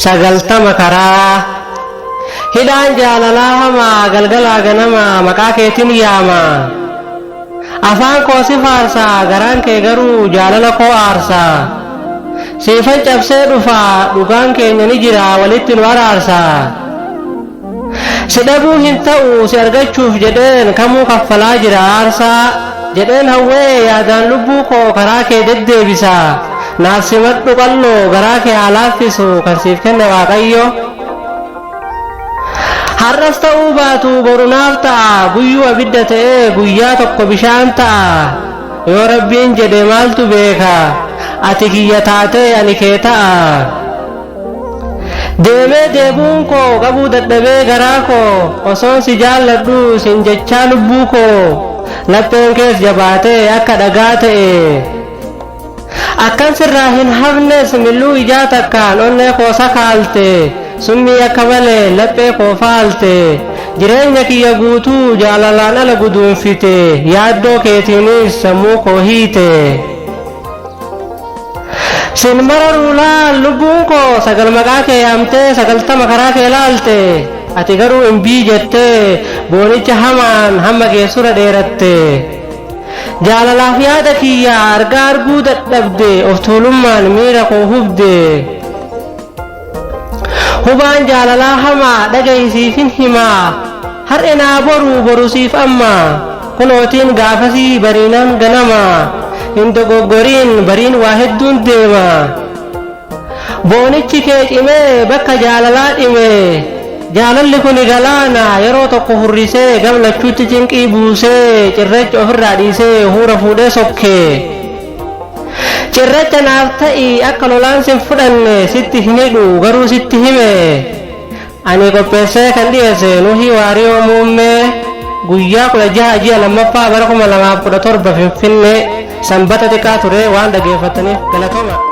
sagaltama karaa hidhaan jaalalaa hamaa galgalaa ganama maqaa keetiin yaama afaan koo si faarsaa garaan kee garuu jaalala koo aarsaa siifan cabsee dhufaa dhugaan keenya ni jira walitti nu araarsaa si dhabuu hin ta'u si argachuuf jedheen kamuu kaffalaa jira aarsaa jedheen hawwee yaadaan lubbuu koo karaa kee deddeebisaa naaf simadhu qalloo garaa kee haa laaffisu kan siif kenne Waaqayyo har'as ta'uu baatu boru naaf ta'a guyyuu abidda ta'ee guyyaa tokko bishaan ta'a yoo rabbiin jedhe maaltu beeka ati kiyya taatee ani kee ta'a deemee deebuun koo qabuu dadhabee garaa koo osoon si jaalladhu sin jechaa lubbuu koo lapheen kees jabaatee akka dhagaa ta'e akkan sirraa hin hafnes milluu ijaa takkaan onnee koo sakaalte summii akka malee laphee koo faalte jireenya kiyya guutuu jaalalaan ala guduunfite yaaddoo keetiinis sammuu koo hiite sin mararuu laal lubbuun koo sagal maqaa kee yaamtee sagaltama karaa kee laalte ati garuu imbii jettee boonicha hamaan hamma geessura dheeratte jaalalaaf yaada kiyya argaa arguu dadhabde of tuulummaan miira koo hubde hubaan jaalalaa hamaa dhagaysiifin himaa har'inaa boru siif amma kunootiin gaafasii bariinaan ganama hin dogoggoriin bariin waa hedduun deema boonichi kee cimee bakka jaalalaa dhime jaalalli kuni galaana yeroo tokko hurrisee gamlachuutti cinqii buusee cirracha ofirraa dhiisee huura fuudhee sokkee cirracha naaf ta'i akka lolaan sin fudhanne sitti hin hidhu garuu sitti hime ani qopheessee kan dhiyeesse Nuhii Waariyoo Muummee guyyaa 16 ji'a lammaffaa bara 2017 Finfinnee sanbata xiqqaa ture waan dhageeffataniif galatoomaa.